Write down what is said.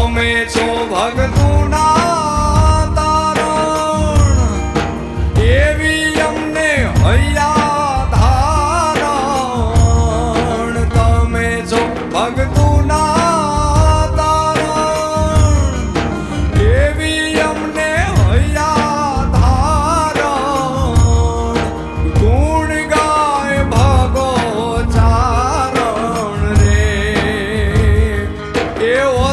તમે છો ભગતુના તારણ એવી અમને હૈયા ધારણ તમે છો ભગતુના તારણ એવી અમને હૈયા ધારણ ગુણ ગાય ભગો ચારણ રે એવો